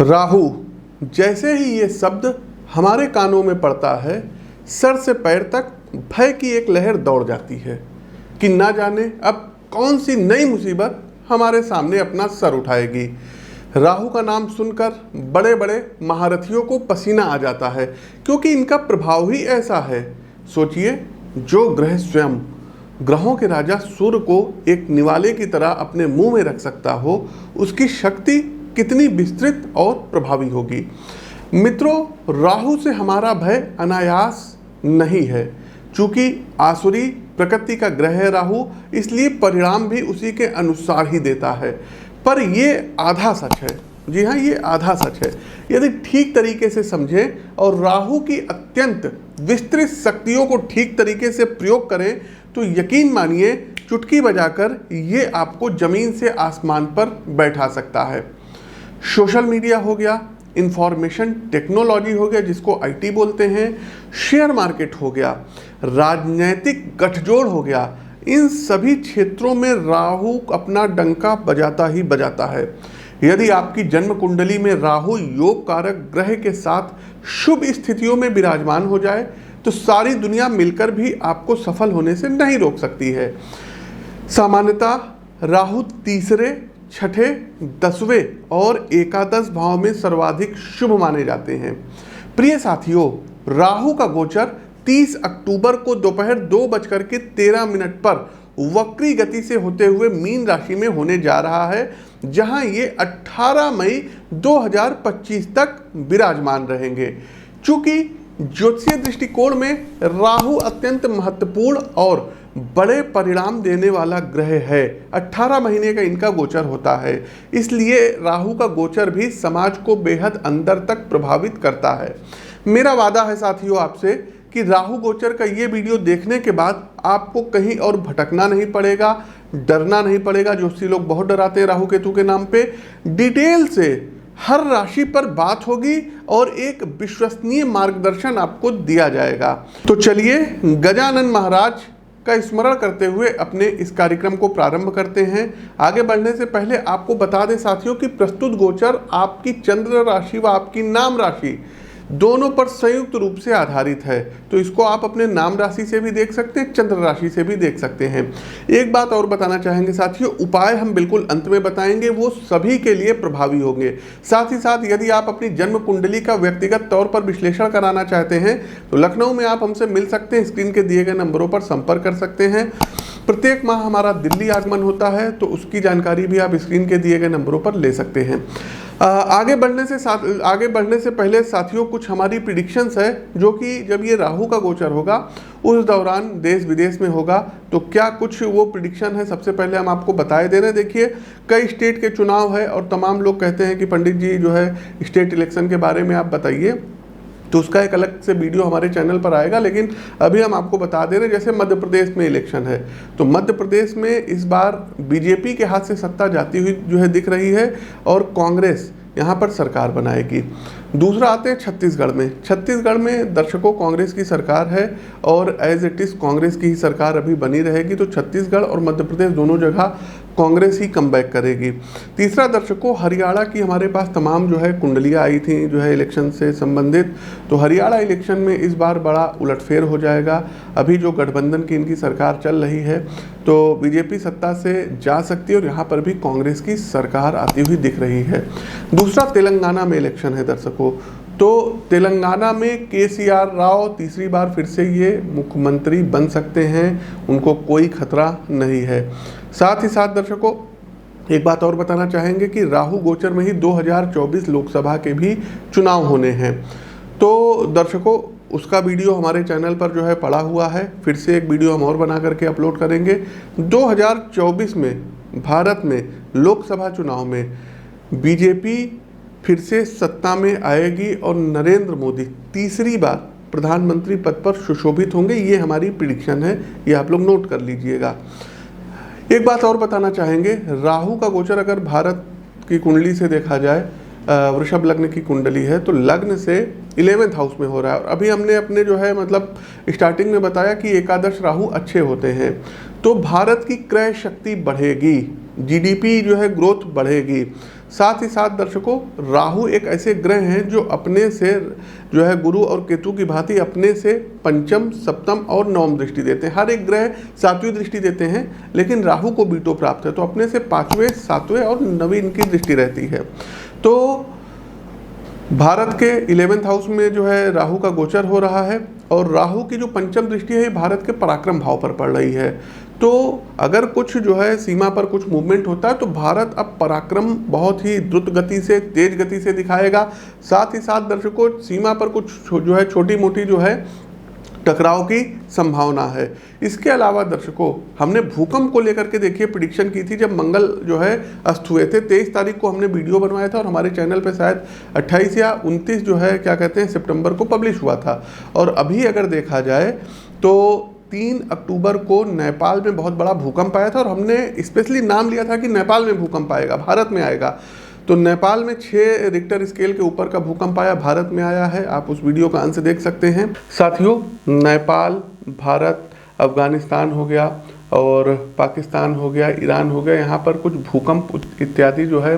राहु, जैसे ही ये शब्द हमारे कानों में पड़ता है, सर से पैर तक भय की एक लहर दौड़ जाती है कि ना जाने अब कौन सी नई मुसीबत हमारे सामने अपना सर उठाएगी। राहु का नाम सुनकर बड़े बड़े महारथियों को पसीना आ जाता है, क्योंकि इनका प्रभाव ही ऐसा है। सोचिए, जो ग्रह स्वयं ग्रहों के राजा सूर्य को एक निवाले की तरह अपने मुंह में रख सकता हो, उसकी शक्ति कितनी विस्तृत और प्रभावी होगी। मित्रों, राहु से हमारा भय अनायास नहीं है। चूंकि आसुरी प्रकृति का ग्रह है राहु, इसलिए परिणाम भी उसी के अनुसार ही देता है। पर ये आधा सच है। जी हाँ, ये आधा सच है। यदि ठीक तरीके से समझें और राहु की अत्यंत विस्तृत शक्तियों को ठीक तरीके से प्रयोग करें तो यकीन मानिए, चुटकी बजाकर ये आपको जमीन से आसमान पर बैठा सकता है। सोशल मीडिया हो गया, इंफॉर्मेशन टेक्नोलॉजी हो गया जिसको आईटी बोलते हैं, शेयर मार्केट हो गया, राजनीतिक गठजोड़ हो गया, इन सभी क्षेत्रों में राहु अपना डंका बजाता ही बजाता है। यदि आपकी जन्म कुंडली में राहु योग कारक ग्रह के साथ शुभ स्थितियों में विराजमान हो जाए तो सारी दुनिया मिलकर भी आपको सफल होने से नहीं रोक सकती है। सामान्यतः राहु तीसरे, छठे, 10वें और एकादश भाव में सर्वाधिक शुभ माने जाते हैं। प्रिय साथियों, राहु का गोचर 30 अक्टूबर को दोपहर 2:13 पर वक्री गति से होते हुए मीन राशि में होने जा रहा है, जहां ये 18 मई 2025 तक विराजमान रहेंगे। चूंकि ज्योतिषीय दृष्टिकोण में राहु अत्यंत महत्वपूर्ण और बड़े परिणाम देने वाला ग्रह है, 18 महीने का इनका गोचर होता है, इसलिए राहु का गोचर भी समाज को बेहद अंदर तक प्रभावित करता है। मेरा वादा है साथियों आपसे कि राहु गोचर का ये वीडियो देखने के बाद आपको कहीं और भटकना नहीं पड़ेगा, डरना नहीं पड़ेगा। ज्योतिषी लोग बहुत डराते हैं राहु केतु के नाम पे। डिटेल से हर राशि पर बात होगी और एक विश्वसनीय मार्गदर्शन आपको दिया जाएगा। तो चलिए गजानन महाराज का स्मरण करते हुए अपने इस कार्यक्रम को प्रारंभ करते हैं। आगे बढ़ने से पहले आपको बता दें साथियों कि प्रस्तुत गोचर आपकी चंद्र राशि व आपकी नाम राशि दोनों पर संयुक्त रूप से आधारित है। तो इसको आप अपने नाम राशि से भी देख सकते हैं, चंद्र राशि से भी देख सकते हैं। एक बात और बताना चाहेंगे साथियों, उपाय हम बिल्कुल अंत में बताएंगे, वो सभी के लिए प्रभावी होंगे। साथ ही साथ यदि आप अपनी जन्म कुंडली का व्यक्तिगत तौर पर विश्लेषण कराना चाहते हैं तो लखनऊ में आप हमसे मिल सकते हैं, स्क्रीन के दिए गए नंबरों पर संपर्क कर सकते हैं। प्रत्येक माह हमारा दिल्ली आगमन होता है, तो उसकी जानकारी भी आप स्क्रीन के दिए गए नंबरों पर ले सकते हैं। आगे बढ़ने से पहले साथियों कुछ हमारी प्रिडिक्शंस है, जो कि जब ये राहु का गोचर होगा उस दौरान देश विदेश में होगा, तो क्या कुछ वो प्रिडिक्शन है सबसे पहले हम आपको बताए दे रहे हैं। देखिए, कई स्टेट के चुनाव है और तमाम लोग कहते हैं कि पंडित जी जो है स्टेट इलेक्शन के बारे में आप बताइए, तो उसका एक अलग से वीडियो हमारे चैनल पर आएगा। लेकिन अभी हम आपको बता दे रहे हैं, जैसे मध्य प्रदेश में इलेक्शन है, तो मध्य प्रदेश में इस बार बीजेपी के हाथ से सत्ता जाती हुई जो है दिख रही है और कांग्रेस यहाँ पर सरकार बनाएगी। दूसरा आते हैं छत्तीसगढ़ में। छत्तीसगढ़ में दर्शकों कांग्रेस की सरकार है और एज इट इज़ कांग्रेस की ही सरकार अभी बनी रहेगी, तो छत्तीसगढ़ और मध्य प्रदेश दोनों जगह कांग्रेस ही कमबैक करेगी। तीसरा दर्शकों, हरियाणा की हमारे पास तमाम जो है कुंडलियाँ आई थी जो है इलेक्शन से संबंधित, तो हरियाणा इलेक्शन में इस बार बड़ा उलटफेर हो जाएगा। अभी जो गठबंधन की इनकी सरकार चल रही है, तो बीजेपी सत्ता से जा सकती है और यहाँ पर भी कांग्रेस की सरकार आती हुई दिख रही है। दूसरा तेलंगाना में इलेक्शन है दर्शकों, तो तेलंगाना में केसीआर राव तीसरी बार फिर से ये मुख्यमंत्री बन सकते हैं, उनको कोई खतरा नहीं है। साथ ही साथ दर्शकों एक बात और बताना चाहेंगे कि राहु गोचर में ही 2024 लोकसभा के भी चुनाव होने हैं, तो दर्शकों उसका वीडियो हमारे चैनल पर जो है पड़ा हुआ है। फिर से एक वीडियो हम और बना करके अपलोड करेंगे। 2024 में भारत में लोकसभा चुनाव में बीजेपी फिर से सत्ता में आएगी और नरेंद्र मोदी तीसरी बार प्रधानमंत्री पद पर सुशोभित होंगे। ये हमारी प्रिडिक्शन है, ये आप लोग नोट कर लीजिएगा। एक बात और बताना चाहेंगे, राहु का गोचर अगर भारत की कुंडली से देखा जाए, वृषभ लग्न की कुंडली है, तो लग्न से 11वें हाउस में हो रहा है। और अभी हमने अपने जो है मतलब स्टार्टिंग में बताया कि एकादश राहु अच्छे होते हैं, तो भारत की क्रय शक्ति बढ़ेगी, जीडीपी जो है ग्रोथ बढ़ेगी। साथ ही साथ दर्शकों, राहु एक ऐसे ग्रह हैं जो अपने से जो है गुरु और केतु की भांति अपने से पंचम, सप्तम और नवम दृष्टि देते हैं। हर एक ग्रह 7वीं दृष्टि देते हैं, लेकिन राहु को बीटो प्राप्त है, तो अपने से 5वें, 7वें और 9वीं इनकी दृष्टि रहती है। तो भारत के 11th हाउस में जो है राहु का गोचर हो रहा है, और राहु की जो पंचम दृष्टि है ये भारत के पराक्रम भाव पर पड़ रही है। तो अगर कुछ जो है सीमा पर कुछ मूवमेंट होता है तो भारत अब पराक्रम बहुत ही द्रुत गति से, तेज गति से दिखाएगा। साथ ही साथ दर्शकों, सीमा पर कुछ जो है छोटी मोटी जो है टकराव की संभावना है। इसके अलावा दर्शकों, हमने भूकंप को लेकर के देखिए प्रिडिक्शन की थी जब मंगल जो है अस्त हुए थे। 23 तारीख को हमने वीडियो बनवाया था और हमारे चैनल पे शायद 28 या 29 जो है क्या कहते हैं सितंबर को पब्लिश हुआ था। और अभी अगर देखा जाए तो 3 अक्टूबर को नेपाल में बहुत बड़ा भूकंप आया था, और हमने स्पेशली नाम लिया था कि नेपाल में भूकंप आएगा, भारत में आएगा। तो नेपाल में 6 रिक्टर स्केल के ऊपर का भूकंप आया, भारत में आया है। आप उस वीडियो का अंश देख सकते हैं। साथियों, नेपाल, भारत, अफगानिस्तान हो गया और पाकिस्तान हो गया, ईरान हो गया, यहाँ पर कुछ भूकंप इत्यादि जो है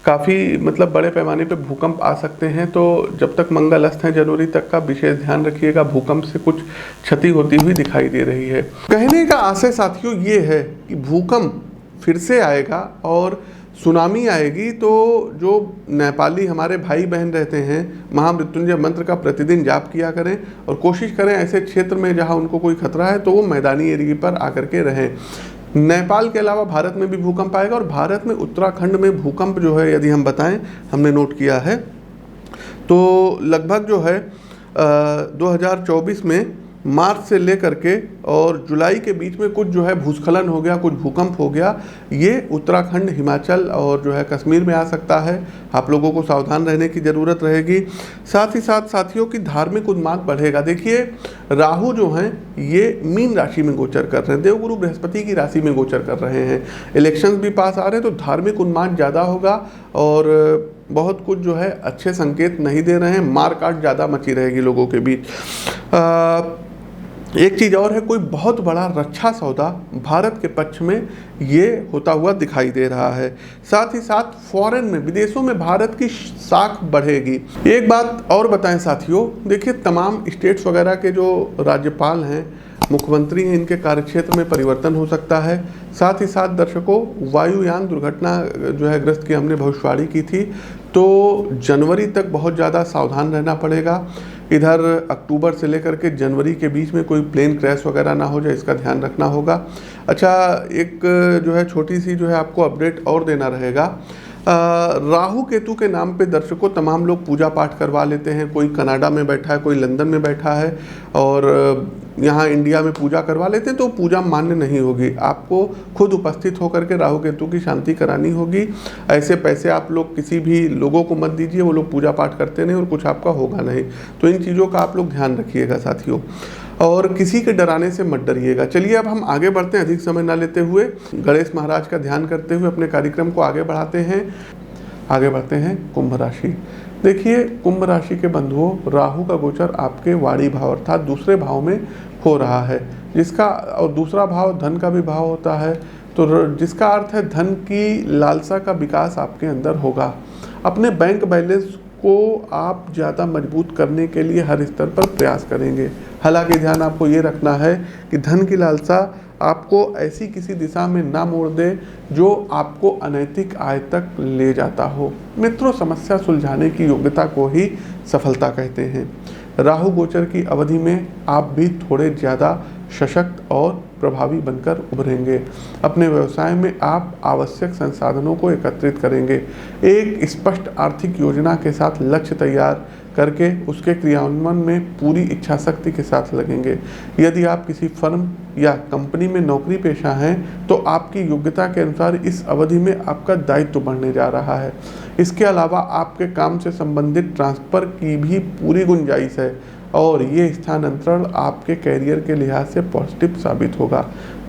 काफ़ी बड़े पैमाने पे भूकंप आ सकते हैं। तो जब तक मंगल अस्त है जनवरी तक का विशेष ध्यान रखिएगा, भूकंप से कुछ क्षति होती हुई दिखाई दे रही है। कहने का आशय साथियों ये है कि भूकंप फिर से आएगा और सुनामी आएगी, तो जो नेपाली हमारे भाई बहन रहते हैं, महामृत्युंजय मंत्र का प्रतिदिन जाप किया करें और कोशिश करें ऐसे क्षेत्र में जहां उनको कोई खतरा है तो वो मैदानी एरिया पर आकर के रहें। नेपाल के अलावा भारत में भी भूकंप आएगा, और भारत में उत्तराखंड में भूकंप जो है यदि हम बताएं, हमने नोट किया है तो लगभग जो है 2024 में मार्च से लेकर के और जुलाई के बीच में कुछ जो है भूस्खलन हो गया, कुछ भूकंप हो गया। ये उत्तराखंड, हिमाचल और जो है कश्मीर में आ सकता है। आप लोगों को सावधान रहने की ज़रूरत रहेगी। साथ ही साथ साथियों की धार्मिक उन्माद बढ़ेगा। देखिए, राहु जो हैं ये मीन राशि में गोचर कर रहे हैं, देवगुरु बृहस्पति की राशि में गोचर कर रहे हैं। इलेक्शंस भी पास आ रहे हैं, तो धार्मिक उन्माद ज़्यादा होगा और बहुत कुछ जो है अच्छे संकेत नहीं दे रहे हैं। मार काट ज़्यादा मची रहेगी लोगों के बीच। एक चीज़ और है, कोई बहुत बड़ा रक्षा सौदा भारत के पक्ष में ये होता हुआ दिखाई दे रहा है। साथ ही साथ फॉरेन में, विदेशों में भारत की साख बढ़ेगी। एक बात और बताएं साथियों, देखिए तमाम स्टेट्स वगैरह के जो राज्यपाल हैं, मुख्यमंत्री हैं, इनके कार्यक्षेत्र में परिवर्तन हो सकता है। साथ ही साथ दर्शकों, वायुयान दुर्घटना जो है ग्रस्त की हमने भविष्यवाणी की थी, तो जनवरी तक बहुत ज़्यादा सावधान रहना पड़ेगा। इधर अक्टूबर से लेकर के जनवरी के बीच में कोई प्लेन क्रैश वगैरह ना हो जाए, इसका ध्यान रखना होगा। अच्छा, एक जो है छोटी सी जो है आपको अपडेट और देना रहेगा। राहु केतु के नाम पे दर्शकों तमाम लोग पूजा पाठ करवा लेते हैं। कोई कनाडा में बैठा है, कोई लंदन में बैठा है और यहाँ इंडिया में पूजा करवा लेते हैं, तो पूजा मान्य नहीं होगी। आपको खुद उपस्थित होकर के राहु केतु की शांति करानी होगी। ऐसे पैसे आप लोग किसी भी लोगों को मत दीजिए, वो लोग पूजा पाठ करते नहीं और कुछ आपका होगा नहीं। तो इन चीज़ों का आप लोग ध्यान रखिएगा साथियों, और किसी के डराने से मत डरिएगा। चलिए अब हम आगे बढ़ते हैं, अधिक समय ना लेते हुए गणेश महाराज का ध्यान करते हुए अपने कार्यक्रम को आगे बढ़ाते हैं। आगे बढ़ते हैं कुंभ राशि। देखिए, कुंभ राशि के बंधुओं, राहु का गोचर आपके वाणी भाव अर्थात दूसरे भाव में हो रहा है, जिसका और दूसरा भाव धन का भी भाव होता है, तो जिसका अर्थ है धन की लालसा का विकास आपके अंदर होगा। अपने बैंक बैलेंस को आप ज़्यादा मजबूत करने के लिए हर स्तर पर प्रयास करेंगे। हालांकि ध्यान आपको ये रखना है कि धन की लालसा आपको ऐसी किसी दिशा में ना मोड़ दे जो आपको अनैतिक आय तक ले जाता हो। मित्रों, समस्या सुलझाने की योग्यता को ही सफलता कहते हैं। राहु गोचर की अवधि में आप भी थोड़े ज़्यादा सशक्त और प्रभावी बनकर उभरेंगे। अपने व्यवसाय में आप आवश्यक संसाधनों को एकत्रित करेंगे। एक स्पष्ट आर्थिक योजना के साथ लक्ष्य तैयार करके उसके क्रियान्वयन में पूरी इच्छा शक्ति के साथ लगेंगे। यदि आप किसी फर्म या कंपनी में नौकरी पेशा हैं तो आपकी योग्यता के अनुसार इस अवधि में आपका दायित्व बढ़ने जा रहा है। इसके अलावा आपके काम से संबंधित ट्रांसफ़र की भी पूरी गुंजाइश है और ये स्थानांतरण आपके कैरियर के लिहाज से पॉजिटिव साबित होगा,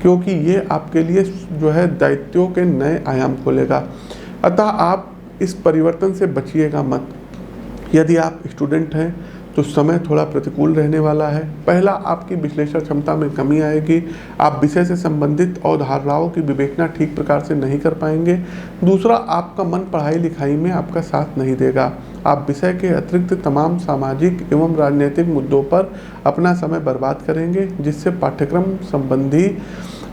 क्योंकि ये आपके लिए जो है दायित्वों के नए आयाम खोलेगा। अतः आप इस परिवर्तन से बचिएगा मत। यदि आप स्टूडेंट हैं तो समय थोड़ा प्रतिकूल रहने वाला है। पहला, आपकी विश्लेषण क्षमता में कमी आएगी। आप विषय से संबंधित अवधारणाओं की विवेचना ठीक प्रकार से नहीं कर पाएंगे। दूसरा, आपका मन पढ़ाई लिखाई में आपका साथ नहीं देगा। आप विषय के अतिरिक्त तमाम सामाजिक एवं राजनीतिक मुद्दों पर अपना समय बर्बाद करेंगे, जिससे पाठ्यक्रम संबंधी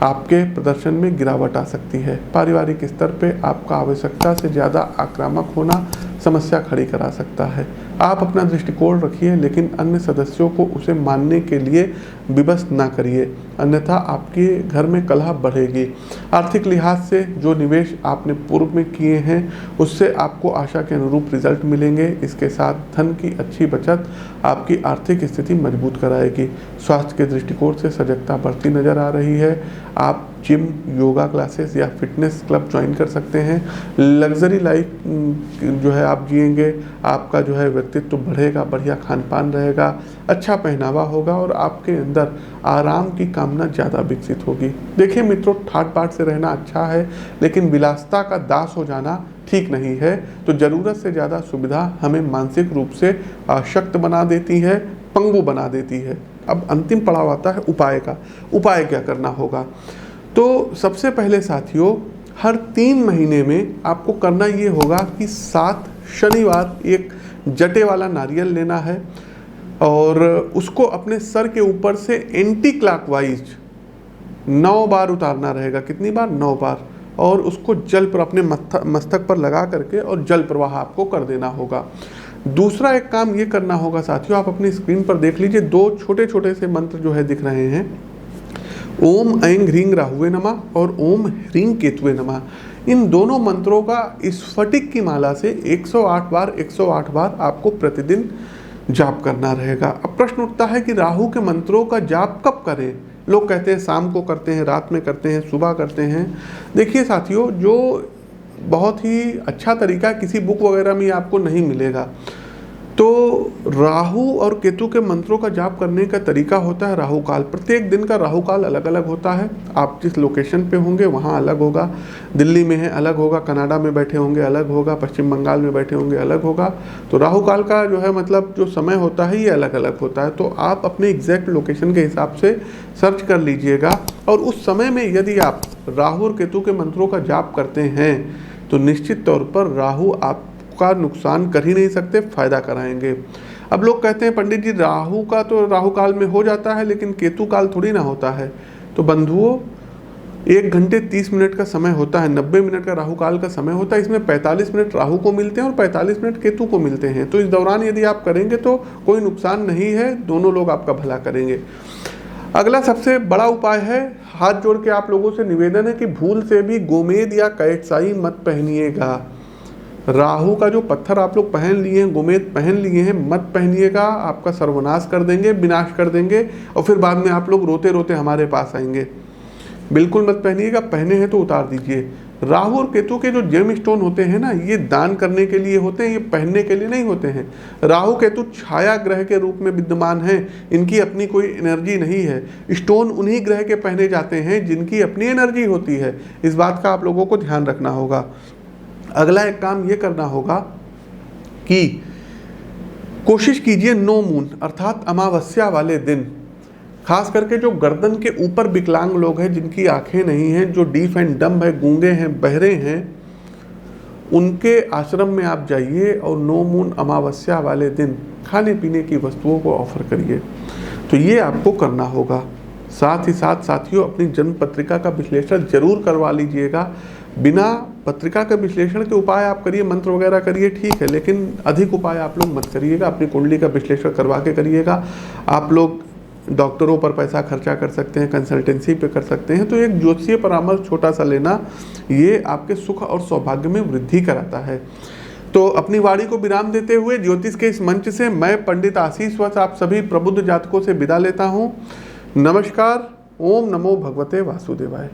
आपके प्रदर्शन में गिरावट आ सकती है। पारिवारिक स्तर पे आपका आवश्यकता से ज़्यादा आक्रामक होना समस्या खड़ी करा सकता है। आप अपना दृष्टिकोण रखिए, लेकिन अन्य सदस्यों को उसे मानने के लिए विवश ना करिए, अन्यथा आपके घर में कलह बढ़ेगी। आर्थिक लिहाज से जो निवेश आपने पूर्व में किए हैं उससे आपको आशा के अनुरूप रिजल्ट मिलेंगे। इसके साथ धन की अच्छी बचत आपकी आर्थिक स्थिति मजबूत कराएगी। स्वास्थ्य के दृष्टिकोण से सजगता बढ़ती नजर आ रही है। आप जिम, योगा क्लासेस या फिटनेस क्लब ज्वाइन कर सकते हैं। लग्जरी लाइफ जो है आप जिएंगे, आपका जो है व्यक्तित्व बढ़ेगा, बढ़िया खान पान रहेगा, अच्छा पहनावा होगा और आपके अंदर आराम की कामना ज़्यादा विकसित होगी। देखिए मित्रों, ठाट बाट से रहना अच्छा है, लेकिन विलासिता का दास हो जाना ठीक नहीं है। तो ज़रूरत से ज़्यादा सुविधा हमें मानसिक रूप से अशक्त बना देती है, पंगु बना देती है। अब अंतिम पड़ाव आता है उपाय का। उपाय क्या करना होगा? तो सबसे पहले साथियों, हर 3 महीने में आपको करना ये होगा कि 7 शनिवार एक जटे वाला नारियल लेना है और उसको अपने सर के ऊपर से एंटी क्लॉकवाइज 9 बार उतारना रहेगा। कितनी बार? 9 बार। और उसको जल पर अपने मस्तक पर लगा करके और जल प्रवाह आपको कर देना होगा। दूसरा एक काम ये करना होगा साथियों, आप अपनी स्क्रीन पर देख लीजिए, 2 छोटे छोटे से मंत्र जो है दिख रहे हैं, ओम ऐं ह्रीं राहुवे नमः और ओम ह्रीं केतुवे नमः। इन दोनों मंत्रों का स्फटिक की माला से 108 बार आपको प्रतिदिन जाप करना रहेगा। अब प्रश्न उठता है कि राहु के मंत्रों का जाप कब करें? लोग कहते हैं शाम को करते हैं, रात में करते हैं, सुबह करते हैं। देखिए साथियों, जो बहुत ही अच्छा तरीका किसी बुक वगैरह में आपको नहीं मिलेगा। तो राहु और केतु के मंत्रों का जाप करने का तरीका होता है राहु काल। प्रत्येक दिन का राहु काल अलग अलग होता है। आप जिस लोकेशन पे होंगे वहाँ अलग होगा। दिल्ली में है अलग होगा, कनाडा में बैठे होंगे अलग होगा, पश्चिम बंगाल में बैठे होंगे अलग होगा। तो राहु काल का जो है मतलब जो समय होता है ये अलग अलग होता है। तो आप अपने एग्जैक्ट लोकेशन के हिसाब से सर्च कर लीजिएगा और उस समय में यदि आप राहु और केतु के मंत्रों का जाप करते हैं तो निश्चित तौर पर राहु आपका नुकसान कर ही नहीं सकते, फायदा कराएंगे। अब लोग कहते हैं पंडित जी राहु का तो राहु काल में हो जाता है लेकिन केतु काल थोड़ी ना होता है। तो बंधुओं, 1 घंटे 30 मिनट का समय होता है, 90 मिनट का राहु काल का समय होता है। इसमें 45 मिनट राहु को मिलते हैं और 45 मिनट केतु को मिलते हैं। तो इस दौरान यदि आप करेंगे तो कोई नुकसान नहीं है, दोनों लोग आपका भला करेंगे। अगला सबसे बड़ा उपाय है, हाथ जोड़ के आप लोगों से निवेदन है कि भूल से भी गोमेद या कैटसाई मत पहनिएगा। राहु का जो पत्थर आप लोग पहन लिए हैं, गोमेद पहन लिए हैं, मत पहनिएगा, आपका सर्वनाश कर देंगे, विनाश कर देंगे और फिर बाद में आप लोग रोते रोते हमारे पास आएंगे। बिल्कुल मत पहनिएगा, पहने हैं तो उतार दीजिए। राहु और केतु के जो जेम स्टोन होते हैं ना, ये दान करने के लिए होते हैं, ये पहनने के लिए नहीं होते हैं। राहु केतु छाया ग्रह के रूप में विद्यमान हैं, इनकी अपनी कोई एनर्जी नहीं है। स्टोन उन्हीं ग्रह के पहने जाते हैं जिनकी अपनी एनर्जी होती है। इस बात का आप लोगों को ध्यान रखना होगा। अगला एक काम ये करना होगा कि कोशिश कीजिए नो मून अर्थात अमावस्या वाले दिन, खास करके जो गर्दन के ऊपर विकलांग लोग हैं, जिनकी आंखें नहीं हैं, जो डीफ एंड डम्ब है, गूंगे हैं, बहरे हैं, उनके आश्रम में आप जाइए और नो मून अमावस्या वाले दिन खाने पीने की वस्तुओं को ऑफर करिए। तो ये आपको करना होगा। साथ ही साथ साथियों, अपनी जन्म पत्रिका का विश्लेषण जरूर करवा लीजिएगा। बिना पत्रिका के विश्लेषण के उपाय आप करिए, मंत्र वगैरह करिए, ठीक है, लेकिन अधिक उपाय आप लोग मत करिएगा। अपनी कुंडली का विश्लेषण करवा के करिएगा। आप लोग डॉक्टरों पर पैसा खर्चा कर सकते हैं, कंसल्टेंसी पे कर सकते हैं। तो एक ज्योतिषीय परामर्श छोटा सा लेना, ये आपके सुख और सौभाग्य में वृद्धि कराता है। तो अपनी वाणी को विराम देते हुए ज्योतिष के इस मंच से मैं पंडित आशीष वत्स आप सभी प्रबुद्ध जातकों से विदा लेता हूँ। नमस्कार। ओम नमो भगवते वासुदेवाय।